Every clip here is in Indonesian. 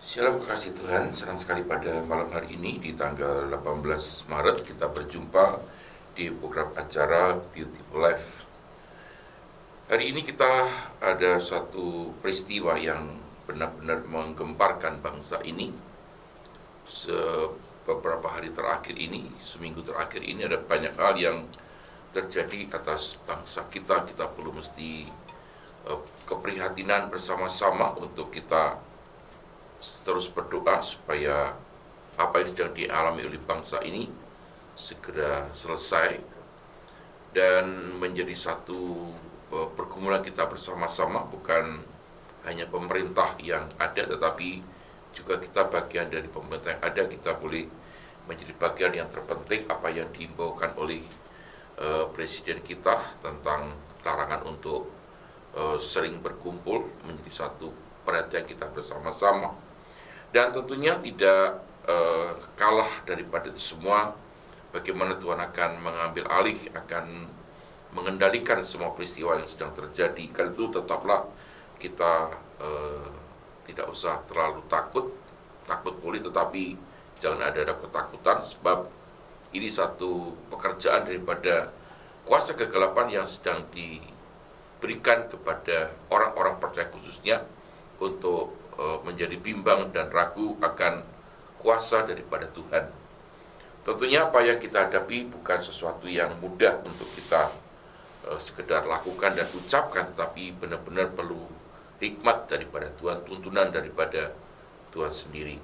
Shalom kekasih Tuhan, senang sekali pada malam hari ini di tanggal 18 Maret kita berjumpa di program acara Beautiful Life. Hari ini kita ada satu peristiwa yang benar-benar menggemparkan bangsa ini. Beberapa hari terakhir ini, seminggu terakhir ini ada banyak hal yang terjadi atas bangsa kita. Kita perlu mesti keprihatinan bersama-sama untuk kita terus berdoa supaya apa yang sedang dialami oleh bangsa ini segera selesai dan menjadi satu pergumulan kita bersama-sama, bukan hanya pemerintah yang ada tetapi juga kita bagian dari pemerintah yang ada. Kita boleh menjadi bagian yang terpenting apa yang diimbaukan oleh presiden kita tentang larangan untuk sering berkumpul, menjadi satu perhatian kita bersama-sama. Dan tentunya tidak kalah daripada itu semua, bagaimana Tuhan akan mengambil alih, akan mengendalikan semua peristiwa yang sedang terjadi. Karena itu tetaplah kita tidak usah terlalu takut boleh, tetapi jangan ada ketakutan, sebab ini satu pekerjaan daripada kuasa kegelapan yang sedang diberikan kepada orang-orang percaya khususnya untuk menjadi bimbang dan ragu akan kuasa daripada Tuhan. Tentunya apa yang kita hadapi bukan sesuatu yang mudah untuk kita sekedar lakukan dan ucapkan, tetapi benar-benar perlu hikmat daripada Tuhan, tuntunan daripada Tuhan sendiri.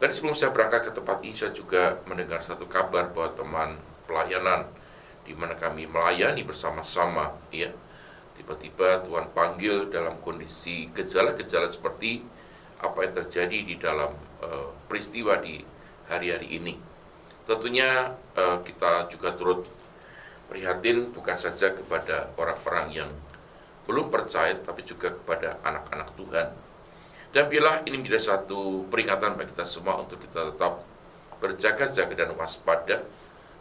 Tadi sebelum saya berangkat ke tempat ini, saya juga mendengar satu kabar bahwa teman pelayanan di mana kami melayani bersama-sama, ya, tiba-tiba Tuhan panggil dalam kondisi gejala-gejala seperti apa yang terjadi di dalam peristiwa di hari-hari ini. Tentunya kita juga turut prihatin bukan saja kepada orang-orang yang belum percaya, tapi juga kepada anak-anak Tuhan. Dan bila ini menjadi satu peringatan bagi kita semua untuk kita tetap berjaga-jaga dan waspada,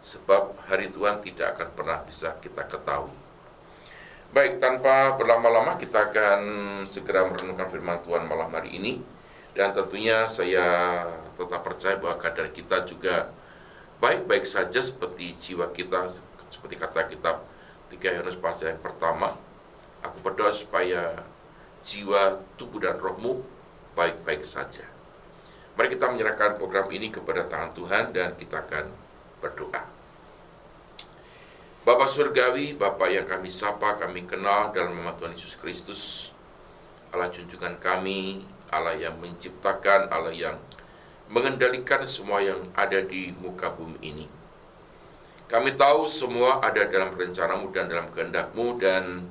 sebab hari Tuhan tidak akan pernah bisa kita ketahui. Baik, tanpa berlama-lama kita akan segera merenungkan firman Tuhan malam hari ini. Dan tentunya saya tetap percaya bahwa keadaan kita juga baik-baik saja seperti jiwa kita, seperti kata kitab 3 Yohanes pasal yang pertama. Aku berdoa supaya jiwa, tubuh, dan rohmu baik-baik saja. Mari kita menyerahkan program ini kepada tangan Tuhan dan kita akan berdoa. Bapa Surgawi, Bapa yang kami sapa, kami kenal dalam nama Tuhan Yesus Kristus, Allah junjungan kami, Allah yang menciptakan, Allah yang mengendalikan semua yang ada di muka bumi ini. Kami tahu semua ada dalam rencana-Mu dan dalam kehendak-Mu, dan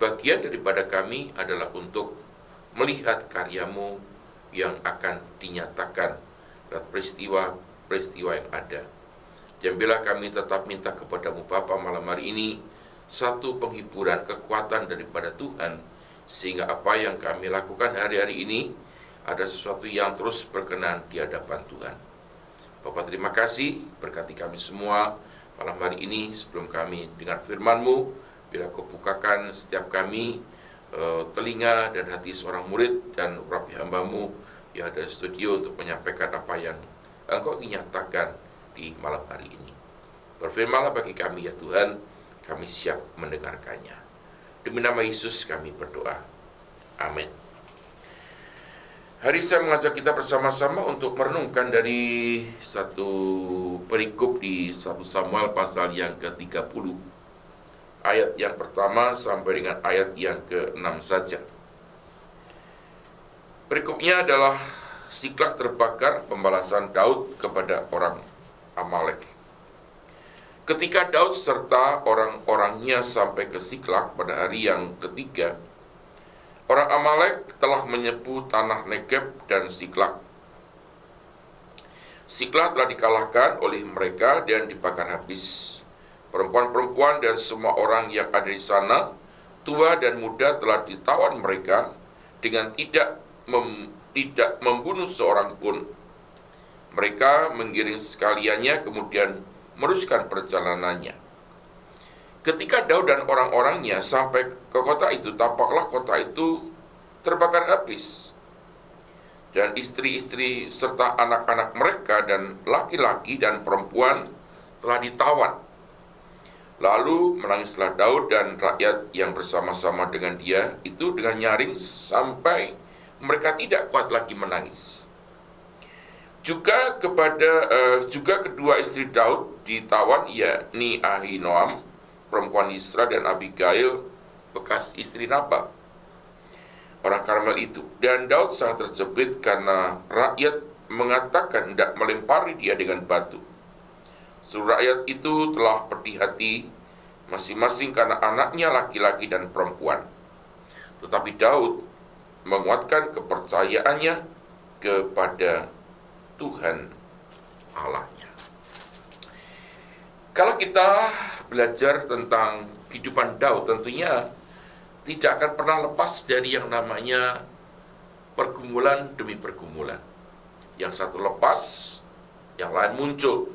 bagian daripada kami adalah untuk melihat karya-Mu yang akan dinyatakan dan peristiwa-peristiwa yang ada. Dan bila kami tetap minta kepada-Mu Bapa malam hari ini satu penghiburan, kekuatan daripada Tuhan, sehingga apa yang kami lakukan hari-hari ini ada sesuatu yang terus berkenan di hadapan Tuhan. Bapa, terima kasih, berkati kami semua malam hari ini. Sebelum kami dengar firman-Mu, bila Kau bukakan setiap kami telinga dan hati seorang murid dan rapi hamba-Mu yang ada di studio untuk menyampaikan apa yang Engkau ingin nyatakan di malam hari ini. Berfirmanlah bagi kami ya Tuhan, kami siap mendengarkannya. Demi nama Yesus kami berdoa. Amin. Hari saya mengajak kita bersama-sama untuk merenungkan dari satu perikop di 1 Samuel pasal yang ke-30. Ayat yang pertama sampai dengan ayat yang ke-6 saja. Perikopnya adalah Siklag terbakar, pembalasan Daud kepada orang Amalek. Ketika Daud serta orang-orangnya sampai ke Siklag pada hari yang ketiga, orang Amalek telah menyebu tanah Negeb dan Siklag. Siklag telah dikalahkan oleh mereka dan dibakar habis. Perempuan-perempuan dan semua orang yang ada di sana, tua dan muda, telah ditawan mereka dengan tidak membunuh seorang pun. Mereka menggiring sekaliannya kemudian meneruskan perjalanannya. Ketika Daud dan orang-orangnya sampai ke kota itu, tampaklah kota itu terbakar habis. dan istri-istri serta anak-anak mereka dan laki-laki dan perempuan telah ditawan. Lalu menangislah Daud dan rakyat yang bersama-sama dengan dia itu dengan nyaring sampai mereka tidak kuat lagi menangis. Juga kedua istri Daud ditawan, yakni Ahinoam, perempuan Yisra, dan Abigail, bekas istri Nabal, orang Karmel itu. Dan Daud sangat terjepit karena rakyat mengatakan hendak melempari dia dengan batu. Seluruh rakyat itu telah pedih hati masing-masing karena anaknya laki-laki dan perempuan. Tetapi Daud menguatkan kepercayaannya kepada Tuhan Allahnya. Kalau kita belajar tentang kehidupan Daud, tentunya tidak akan pernah lepas dari yang namanya pergumulan demi pergumulan. Yang satu lepas, yang lain muncul.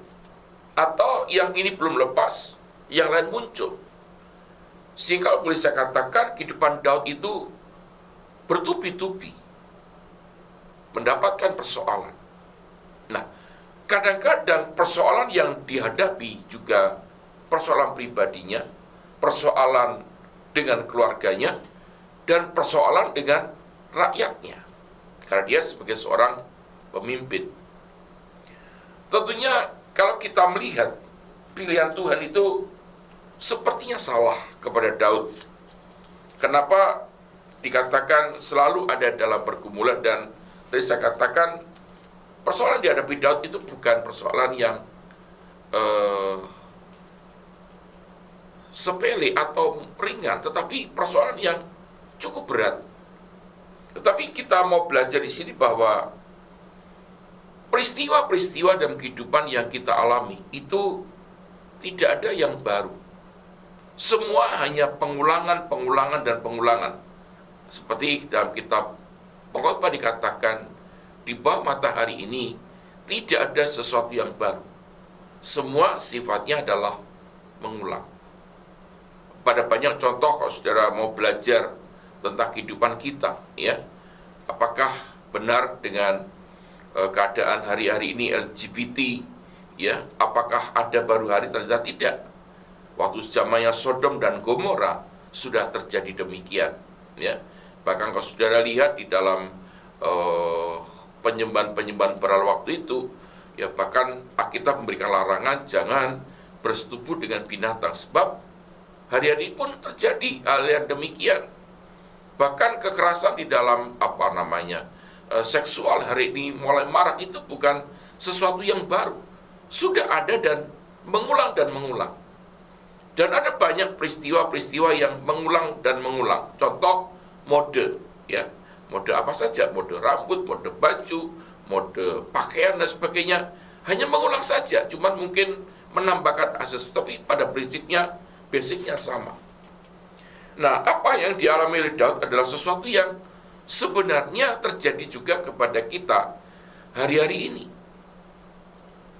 Atau yang ini belum lepas, yang lain muncul. Sehingga boleh saya katakan kehidupan Daud itu bertubi-tubi mendapatkan persoalan. Nah, kadang-kadang persoalan yang dihadapi juga persoalan pribadinya, persoalan dengan keluarganya, dan persoalan dengan rakyatnya. Karena dia sebagai seorang pemimpin. Tentunya kalau kita melihat pilihan Tuhan itu sepertinya salah kepada Daud. Kenapa dikatakan selalu ada dalam pergumulan, dan tadi saya katakan persoalan dihadapi Daud itu bukan persoalan yang sepele atau ringan, tetapi persoalan yang cukup berat. Tetapi kita mau belajar di sini bahwa peristiwa-peristiwa dalam kehidupan yang kita alami itu tidak ada yang baru. Semua hanya pengulangan, dan pengulangan. Seperti dalam kitab Pengkhotbah dikatakan, di bawah matahari ini tidak ada sesuatu yang baru. Semua sifatnya adalah mengulang. Pada banyak contoh, kalau saudara mau belajar tentang kehidupan kita, ya, apakah benar dengan keadaan hari-hari ini LGBT, ya, apakah ada baru hari? Ternyata tidak. Waktu zamannya Sodom dan Gomora sudah terjadi demikian, ya. Bahkan kalau saudara lihat di dalam penyembahan pada waktu itu, ya, bahkan Alkitab memberikan larangan jangan bersetubuh dengan binatang, sebab hari-hari pun terjadi hal yang demikian. Bahkan kekerasan di dalam seksual hari ini mulai marak, itu bukan sesuatu yang baru. Sudah ada dan mengulang. Dan ada banyak peristiwa-peristiwa yang mengulang. Contoh mode, ya. Mode apa saja, mode rambut, mode baju, mode pakaian dan sebagainya. Hanya mengulang saja, cuman mungkin menambahkan aksesoris, tapi pada prinsipnya, basicnya sama. Nah, apa yang dialami oleh Daud adalah sesuatu yang sebenarnya terjadi juga kepada kita hari-hari ini.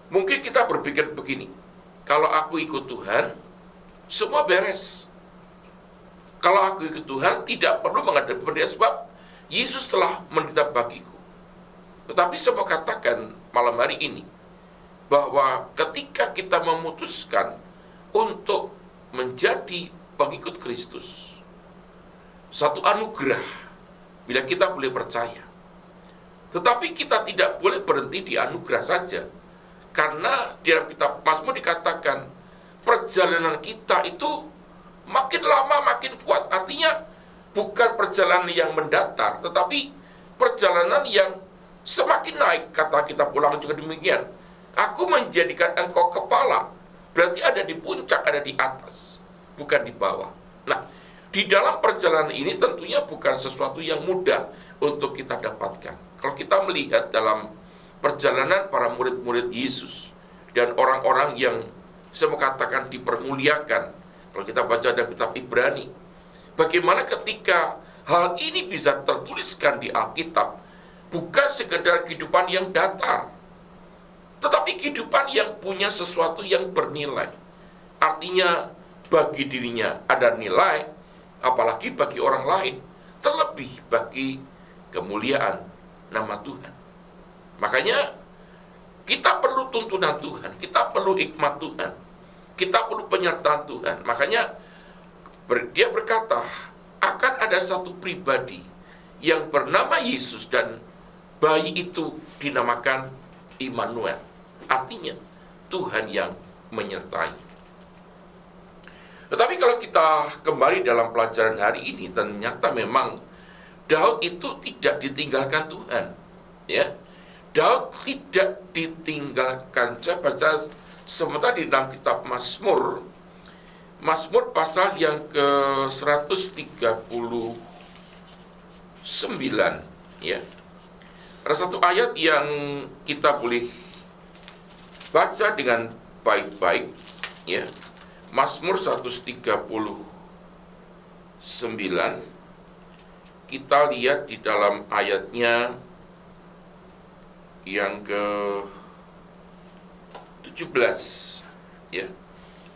Mungkin kita berpikir begini, kalau aku ikut Tuhan, semua beres. Kalau aku ikut Tuhan, tidak perlu menghadapi penderitaan, sebab Yesus telah menderita bagiku. Tetapi saya mau katakan malam hari ini, bahwa ketika kita memutuskan untuk menjadi pengikut Kristus, satu anugerah bila kita boleh percaya. Tetapi kita tidak boleh berhenti di anugerah saja. Karena di dalam kitab Mazmur dikatakan, perjalanan kita itu makin lama makin kuat. Artinya bukan perjalanan yang mendatar, tetapi perjalanan yang semakin naik. Kata kitab Ulangan juga demikian. Aku menjadikan engkau kepala, berarti ada di puncak, ada di atas, bukan di bawah. Nah, di dalam perjalanan ini tentunya bukan sesuatu yang mudah untuk kita dapatkan. Kalau kita melihat dalam perjalanan para murid-murid Yesus dan orang-orang yang saya mau katakan dipermuliakan, kalau kita baca dalam kitab Ibrani, bagaimana ketika hal ini bisa tertuliskan di Alkitab, bukan sekedar kehidupan yang datar, tetapi kehidupan yang punya sesuatu yang bernilai. Artinya bagi dirinya ada nilai, apalagi bagi orang lain, terlebih bagi kemuliaan nama Tuhan. Makanya kita perlu tuntunan Tuhan, kita perlu hikmat Tuhan, kita perlu penyertaan Tuhan. Makanya dia berkata, akan ada satu pribadi yang bernama Yesus dan bayi itu dinamakan Immanuel. Artinya Tuhan yang menyertai. Tetapi kalau kita kembali dalam pelajaran hari ini, ternyata memang Daud itu tidak ditinggalkan Tuhan, ya. Daud tidak ditinggalkan. Saya baca sementara di dalam kitab Mazmur pasal yang ke-139, ya. Ada satu ayat yang kita boleh baca dengan baik-baik, ya. Mazmur 139, kita lihat di dalam ayatnya yang ke-17, ya,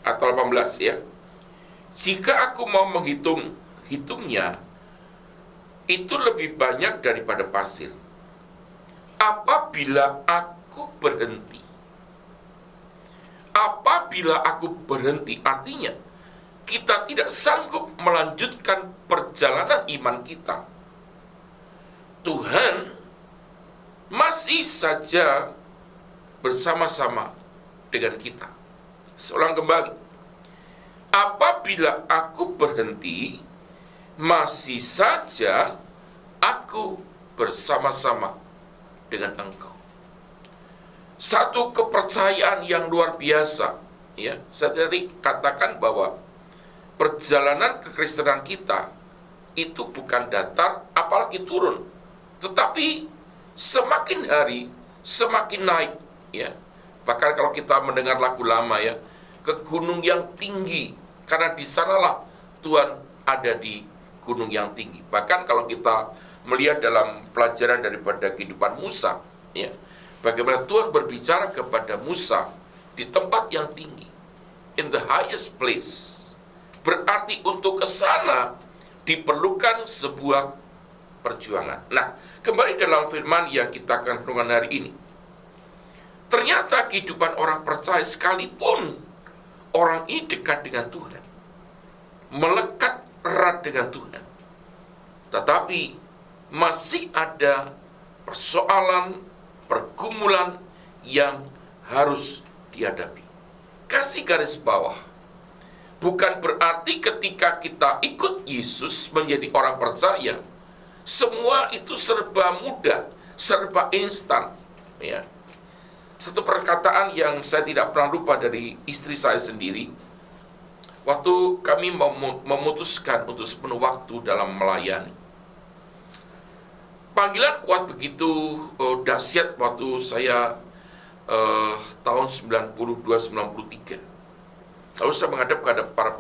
atau 18, ya. Jika aku mau hitungnya, itu lebih banyak daripada pasir. Apabila aku berhenti, artinya kita tidak sanggup melanjutkan perjalanan iman kita. Tuhan masih saja bersama-sama dengan kita. Seulang kembali, apabila aku berhenti, masih saja aku bersama-sama dengan engkau. Satu kepercayaan yang luar biasa, ya. Saya tadi katakan bahwa perjalanan kekristenan kita itu bukan datar apalagi turun, tetapi semakin hari semakin naik, ya. Bahkan kalau kita mendengar lagu lama, ya, ke gunung yang tinggi, karena di sanalah Tuhan ada di gunung yang tinggi. Bahkan kalau kita melihat dalam pelajaran daripada kehidupan Musa, ya, bagaimana Tuhan berbicara kepada Musa di tempat yang tinggi, in the highest place. Berarti untuk ke sana diperlukan sebuah perjuangan. Nah, kembali dalam firman yang kita akan renungkan hari ini. Ternyata kehidupan orang percaya, sekalipun orang ini dekat dengan Tuhan, melekat erat dengan Tuhan, tetapi masih ada persoalan, pergumulan yang harus dihadapi. Kasih garis bawah, bukan berarti ketika kita ikut Yesus menjadi orang percaya, semua itu serba mudah, serba instan, ya. Satu perkataan yang saya tidak pernah lupa dari istri saya sendiri, waktu kami memutuskan untuk sepenuh waktu dalam melayani. Panggilan kuat begitu dahsyat waktu saya tahun 92-93. Lalu saya menghadap kepada para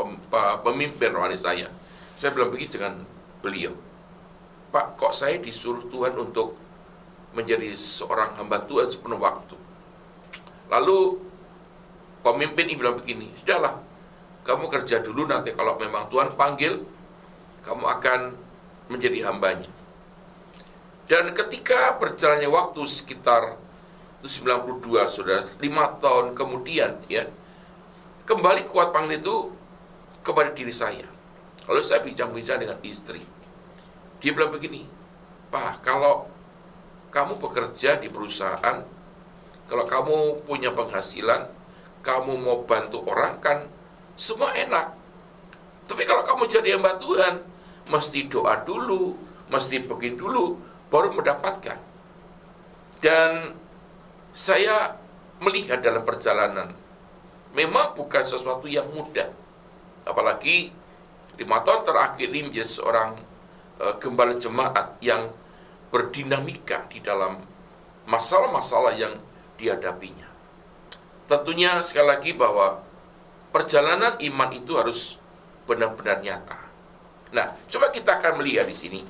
pemimpin rohani saya bilang begini dengan beliau, Pak, kok saya disuruh Tuhan untuk menjadi seorang hamba Tuhan sepenuh waktu? Lalu pemimpin ini bilang begini, sudahlah, kamu kerja dulu, nanti kalau memang Tuhan panggil, kamu akan menjadi hambanya. Dan ketika berjalannya waktu sekitar 92, sudah 5 tahun kemudian, ya, kembali kuat panggilan itu kepada diri saya. Lalu saya bincang-bincang dengan istri. Dia bilang begini, Pak, kalau kamu bekerja di perusahaan, kalau kamu punya penghasilan, kamu mau bantu orang, kan semua enak. Tapi kalau kamu jadi hamba Tuhan, mesti doa dulu, mesti begini dulu, baru mendapatkan. Dan saya melihat dalam perjalanan, memang bukan sesuatu yang mudah. Apalagi 5 tahun terakhir ini menjadi seorang gembala jemaat yang berdinamika di dalam masalah-masalah yang dihadapinya. Tentunya sekali lagi bahwa perjalanan iman itu harus benar-benar nyata. Nah, coba kita akan melihat di sini.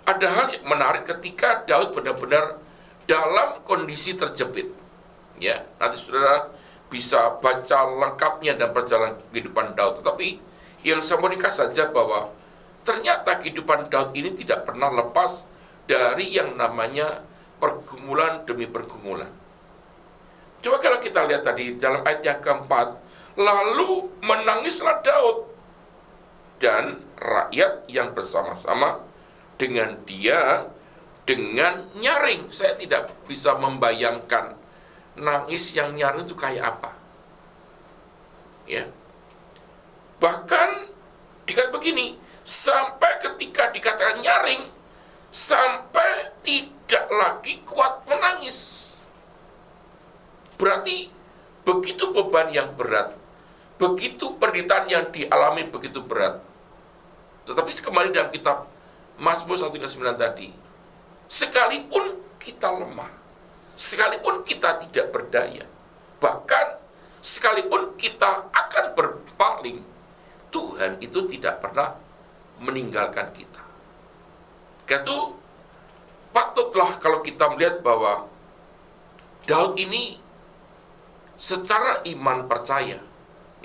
Ada hal yang menarik ketika Daud benar-benar dalam kondisi terjepit. Ya, nanti saudara bisa baca lengkapnya dan perjalanan kehidupan Daud. Tetapi yang saya mau saja bahwa ternyata kehidupan Daud ini tidak pernah lepas dari yang namanya pergumulan demi pergumulan. Coba kalau kita lihat tadi dalam ayat yang keempat, lalu menangislah Daud dan rakyat yang bersama-sama dengan dia dengan nyaring. Saya tidak bisa membayangkan nangis yang nyaring itu kayak apa. Ya. Bahkan dikatakan begini, sampai ketika dikatakan nyaring, sampai tidak lagi kuat menangis. Berarti begitu beban yang berat, begitu penderitaan yang dialami begitu berat. Tetapi kembali dalam kitab Mazmur 1:9 tadi, sekalipun kita lemah, sekalipun kita tidak berdaya, bahkan sekalipun kita akan berpaling, Tuhan itu tidak pernah meninggalkan kita. Itu patutlah kalau kita melihat bahwa Daud ini secara iman percaya,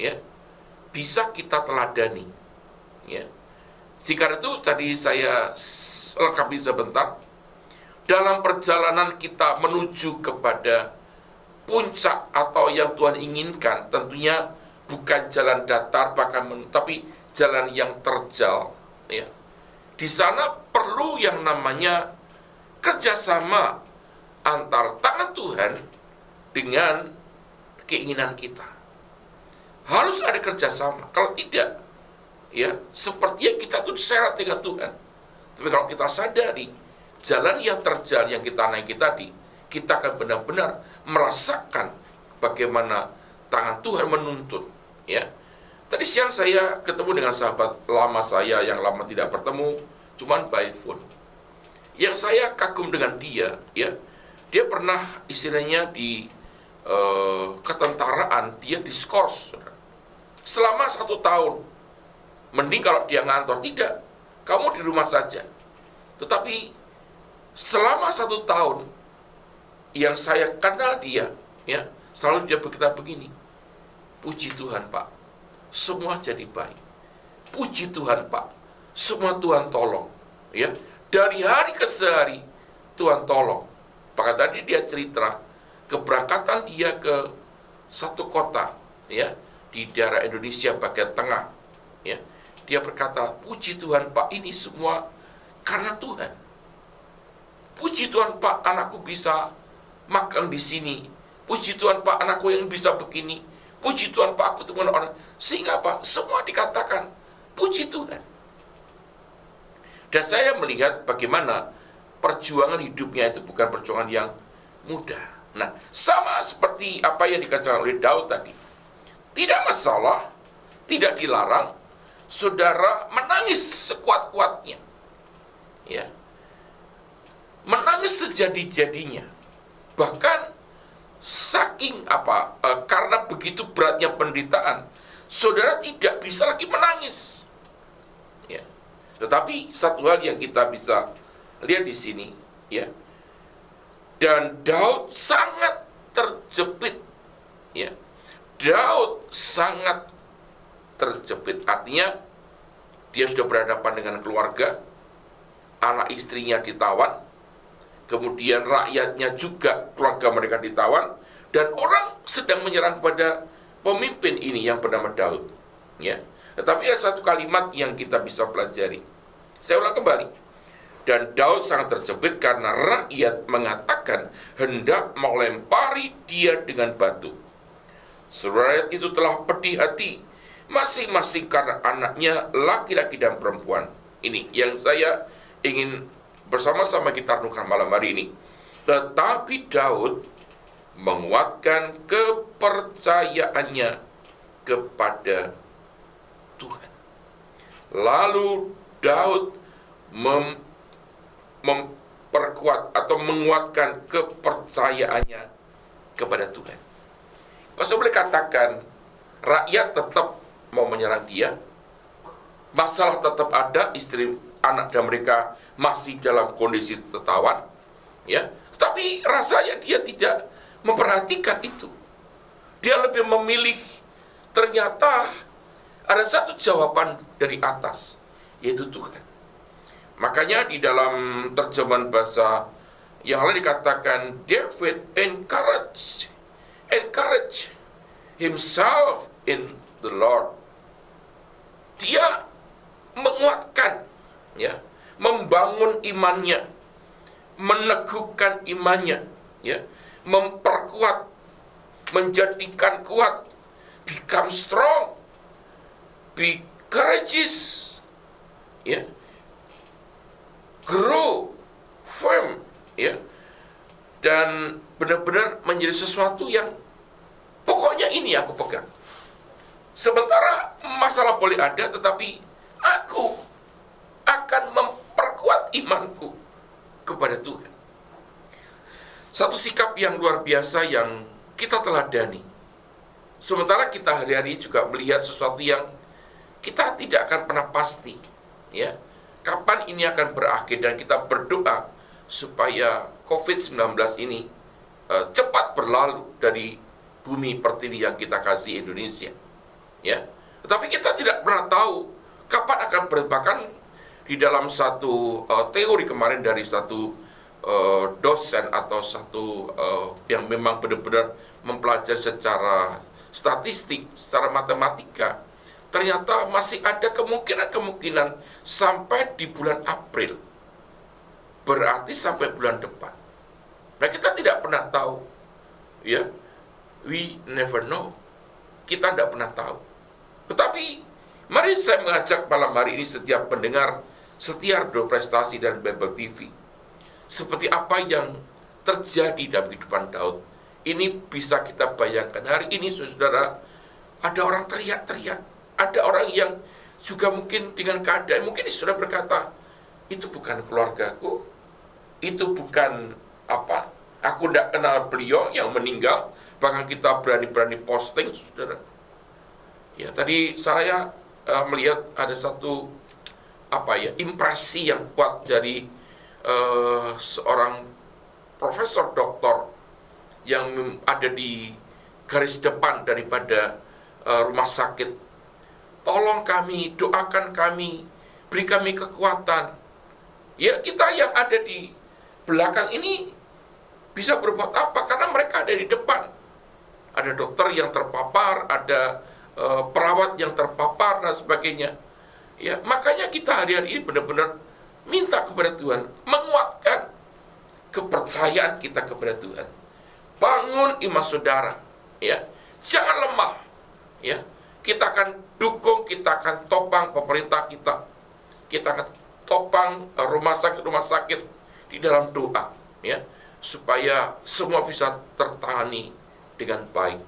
ya, bisa kita teladani, ya. Jika itu tadi saya lengkapi sebentar, dalam perjalanan kita menuju kepada puncak atau yang Tuhan inginkan, tentunya bukan jalan datar tapi jalan yang terjal, ya. Di sana perlu yang namanya kerjasama antar tangan Tuhan dengan keinginan kita. Harus ada kerjasama. Kalau tidak, ya sepertinya kita tuh diseret dengan Tuhan. Tapi kalau kita sadari jalan yang terjal yang kita naiki tadi, kita akan benar-benar merasakan bagaimana tangan Tuhan menuntun. Ya, tadi siang saya ketemu dengan sahabat lama saya yang lama tidak bertemu, cuman by phone. Yang saya kagum dengan dia, ya, dia pernah istilahnya di ketentaraan, dia diskors selama 1 tahun. Mending kalau dia ngantor, tidak, kamu di rumah saja. Tetapi selama 1 tahun yang saya kenal dia, ya, selalu dia berkata begini, puji Tuhan Pak, semua jadi baik. Puji Tuhan Pak, semua Tuhan tolong. Ya, dari hari ke hari Tuhan tolong. Maka tadi dia cerita keberangkatan dia ke satu kota, ya, di daerah Indonesia bagian tengah. Ya, dia berkata, puji Tuhan Pak, ini semua karena Tuhan. Puji Tuhan Pak, anakku bisa makan di sini. Puji Tuhan Pak, anakku yang bisa begini. Puji Tuhan Pak, aku temukan orang. Sehingga apa? Semua dikatakan puji Tuhan. Dan saya melihat bagaimana perjuangan hidupnya itu bukan perjuangan yang mudah. Nah, sama seperti apa yang dikatakan oleh Daud tadi. Tidak masalah, tidak dilarang, saudara menangis sekuat-kuatnya. Ya. Menangis sejadi-jadinya. Bahkan saking karena begitu beratnya penderitaan, saudara tidak bisa lagi menangis. Ya. Tetapi satu hal yang kita bisa lihat di sini, ya. Dan Daud sangat terjepit, ya. Daud sangat terjepit, artinya dia sudah berhadapan dengan keluarga, anak istrinya ditawan, kemudian rakyatnya juga keluarga mereka ditawan, dan orang sedang menyerang kepada pemimpin ini yang bernama Daud, ya. Tetapi ada satu kalimat yang kita bisa pelajari. Saya ulang kembali. Dan Daud sangat terjepit karena rakyat mengatakan hendak melempari dia dengan batu. Rakyat itu telah pedih hati, masing-masing karena anaknya laki-laki dan perempuan. Ini yang saya ingin bersama-sama kita renungkan malam hari ini. Tetapi Daud menguatkan kepercayaannya kepada Tuhan. Lalu Daud memperkuat atau menguatkan kepercayaannya kepada Tuhan. Kalau saya boleh katakan, rakyat tetap mau menyerang dia, masalah tetap ada, istri, anak dan mereka masih dalam kondisi tertawan, ya. Tapi rasanya dia tidak memperhatikan itu. Dia lebih memilih, ternyata ada satu jawaban dari atas, yaitu Tuhan. Makanya di dalam terjemahan bahasa yang lain dikatakan David encourage himself in the Lord. Dia menguatkan, ya, membangun imannya, meneguhkan imannya, ya, memperkuat, menjadikan kuat, become strong, be courageous, ya, grow firm, ya, dan benar-benar menjadi sesuatu yang pokoknya ini aku pegang. Sementara masalah boleh ada, tetapi aku akan memperkuat imanku kepada Tuhan. Satu sikap yang luar biasa yang kita teladani. Sementara kita hari-hari juga melihat sesuatu yang kita tidak akan pernah pasti, ya, kapan ini akan berakhir, dan kita berdoa supaya COVID-19 ini cepat berlalu dari bumi pertiwi yang kita kasih Indonesia, ya. Tetapi kita tidak pernah tahu kapan akan berakhir. Bahkan di dalam satu teori kemarin dari satu dosen atau satu yang memang benar-benar mempelajari secara statistik, secara matematika, ternyata masih ada kemungkinan sampai di bulan April. Berarti sampai bulan depan. Nah, kita tidak pernah tahu, ya. We never know. Kita tidak pernah tahu. Tetapi mari saya mengajak malam hari ini setiap pendengar setia Radio Prestasi dan Bible TV, seperti apa yang terjadi dalam kehidupan Daud. Ini bisa kita bayangkan. Hari ini, saudara, ada orang teriak-teriak. Ada orang yang juga mungkin dengan keadaan, mungkin sudah berkata, itu bukan keluargaku, itu bukan apa, aku tidak kenal beliau yang meninggal. Bahkan kita berani-berani posting, saudara. Ya, tadi saya melihat ada satu impresi yang kuat dari seorang profesor doktor yang ada di garis depan daripada rumah sakit. Tolong kami, doakan kami, beri kami kekuatan. Ya, kita yang ada di belakang ini bisa berbuat apa? Karena mereka ada di depan. Ada dokter yang terpapar, ada perawat yang terpapar, dan sebagainya. Ya, makanya kita hari-hari ini benar-benar minta kepada Tuhan, menguatkan kepercayaan kita kepada Tuhan. Bangun iman saudara, ya. Jangan lemah, ya. Kita akan dukung, kita akan topang pemerintah kita. Kita akan topang rumah sakit di dalam doa, ya, supaya semua bisa tertangani dengan baik.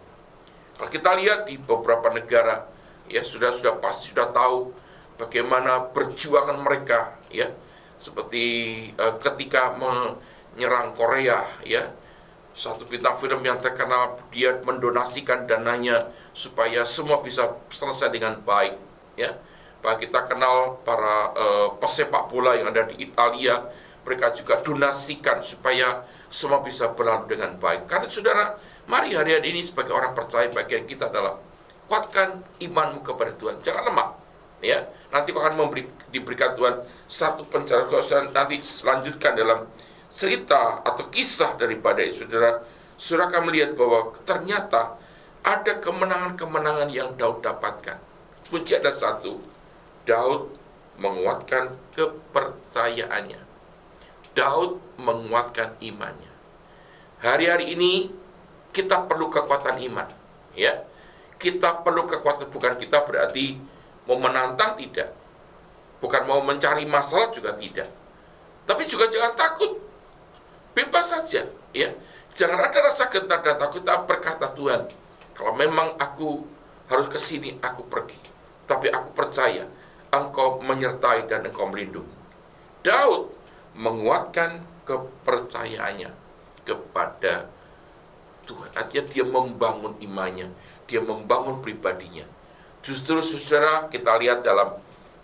Kalau kita lihat di beberapa negara, ya, sudah pasti sudah tahu bagaimana perjuangan mereka, ya, seperti ketika menyerang Korea, ya, satu bintang film yang terkenal, dia mendonasikan dananya supaya semua bisa selesai dengan baik, ya. Bahkan kita kenal para pesepak bola yang ada di Italia, mereka juga donasikan supaya semua bisa berlalu dengan baik. Karena saudara, mari hari-hari ini sebagai orang percaya, bagian kita adalah kuatkan imanmu kepada Tuhan, jangan lemah, ya. Nanti kau akan diberikan Tuhan satu pencerahan. Nanti selanjutkan dalam cerita atau kisah daripada saudara akan melihat bahwa ternyata ada kemenangan-kemenangan yang Daud dapatkan. Kunci ada satu, Daud menguatkan kepercayaannya. Daud menguatkan imannya. Hari-hari ini kita perlu kekuatan iman, ya. Kita perlu kekuatan, bukan kita berarti mau menantang, tidak. Bukan mau mencari masalah, juga tidak. Tapi juga jangan takut. Bebas saja, ya. Jangan ada rasa gentar dan takut. Kita berkata, Tuhan, kalau memang aku harus ke sini, aku pergi. Tapi aku percaya Engkau menyertai dan Engkau melindungi. Daud menguatkan kepercayaannya kepada Tuhan. Artinya dia membangun imannya, dia membangun pribadinya. Justru saudara, kita lihat dalam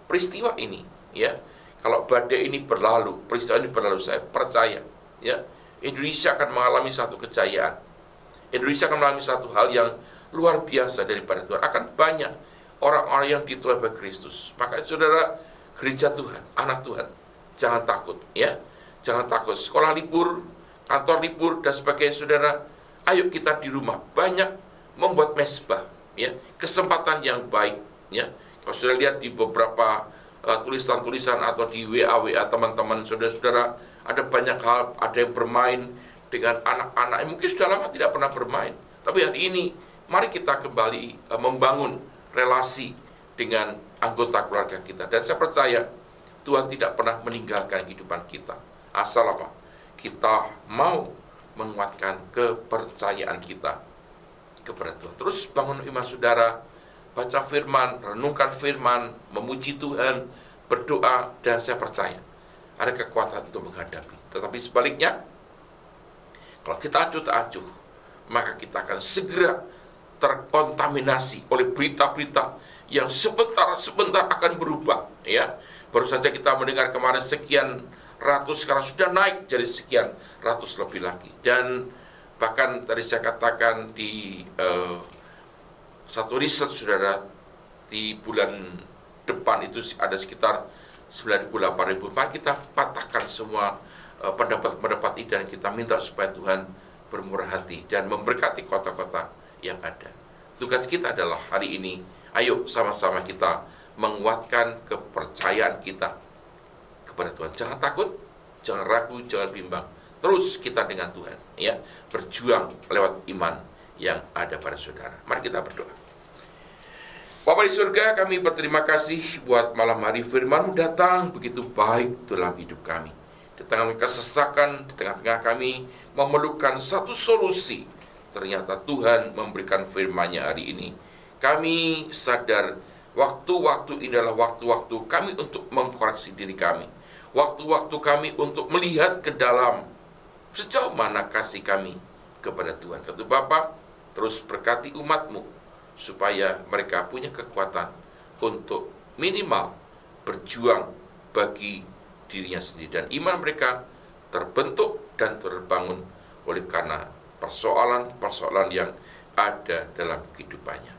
peristiwa ini, ya, kalau badai ini berlalu, peristiwa ini berlalu, saya percaya, ya, Indonesia akan mengalami satu kejayaan. Indonesia akan mengalami satu hal yang luar biasa daripada Tuhan. Akan banyak orang-orang yang dituai oleh Kristus. Maka saudara, gereja Tuhan, anak Tuhan, jangan takut ya. Jangan takut, sekolah libur, kantor libur dan sebagainya saudara. Ayo kita di rumah banyak membuat mesbah ya, kesempatan yang baik ya. Kalau sudah lihat di beberapa tulisan-tulisan atau di WA teman-teman saudara-saudara, ada banyak hal, ada yang bermain dengan anak-anak yang mungkin sudah lama tidak pernah bermain. Tapi hari ini mari kita kembali membangun relasi dengan anggota keluarga kita. Dan saya percaya Tuhan tidak pernah meninggalkan kehidupan kita. Asal apa? Kita mau menguatkan kepercayaan kita kepada Tuhan. Terus bangun iman saudara, baca firman, renungkan firman, memuji Tuhan, berdoa, dan saya percaya ada kekuatan untuk menghadapi. Tetapi sebaliknya, kalau kita acuh tak acuh, maka kita akan segera terkontaminasi oleh berita-berita yang sebentar akan berubah ya. Baru saja kita mendengar kemarin sekian ratus, sekarang sudah naik jadi sekian ratus lebih lagi. Dan bahkan tadi saya katakan di satu riset saudara, di bulan depan itu ada sekitar 98.000. Mari kita patahkan semua pendapat-pendapat ini dan kita minta supaya Tuhan bermurah hati dan memberkati kota-kota yang ada. Tugas kita adalah hari ini, ayo sama-sama kita menguatkan kepercayaan kita kepada Tuhan. Jangan takut, jangan ragu, jangan bimbang. Terus kita dengan Tuhan, ya, berjuang lewat iman yang ada pada saudara. Mari kita berdoa. Bapa di surga, kami berterima kasih buat malam hari firman-Mu datang begitu baik dalam hidup kami. Di tengah kesesakan, di tengah-tengah kami memerlukan satu solusi. Ternyata Tuhan memberikan firman-Nya hari ini. Kami sadar waktu-waktu ini adalah waktu-waktu kami untuk mengkoreksi diri kami. Waktu-waktu kami untuk melihat ke dalam sejauh mana kasih kami kepada Tuhan. Kata Bapa, terus berkati umat-Mu supaya mereka punya kekuatan untuk minimal berjuang bagi dirinya sendiri. Dan iman mereka terbentuk dan terbangun oleh karena persoalan-persoalan yang ada dalam kehidupannya.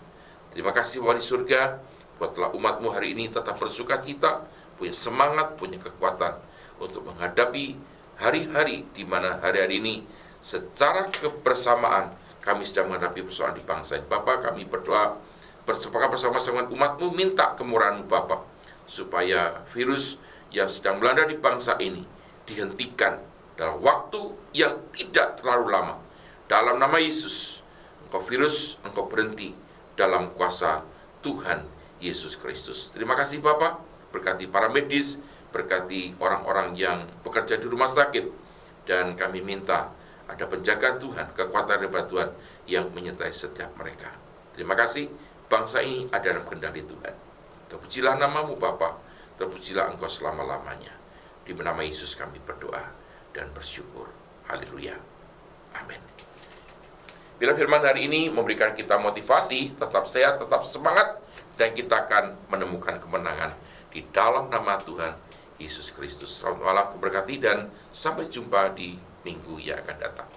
Terima kasih Bapa di surga, buatlah umat-Mu hari ini tetap bersuka cita, punya semangat, punya kekuatan untuk menghadapi hari-hari di mana hari-hari ini secara kebersamaan kami sedang menghadapi persoalan di bangsa ini. Bapa, kami berdoa bersepakat bersama-sama dengan umat-Mu, minta kemurahan-Mu Bapa, supaya virus yang sedang melanda di bangsa ini dihentikan dalam waktu yang tidak terlalu lama. Dalam nama Yesus, engkau virus, engkau berhenti dalam kuasa Tuhan Yesus Kristus. Terima kasih Bapa, berkati para medis, berkati orang-orang yang bekerja di rumah sakit, dan kami minta ada penjagaan Tuhan, kekuatan daripada Tuhan yang menyertai setiap mereka. Terima kasih, bangsa ini ada dalam kendali Tuhan. Terpujilah nama-Mu Bapa, terpujilah Engkau selama-lamanya. Di nama Yesus kami berdoa dan bersyukur. Haleluya. Amin. Bila firman hari ini memberikan kita motivasi, tetap sehat, tetap semangat, dan kita akan menemukan kemenangan di dalam nama Tuhan Yesus Kristus. Selamat malam, keberkati, dan sampai jumpa di minggu yang akan datang.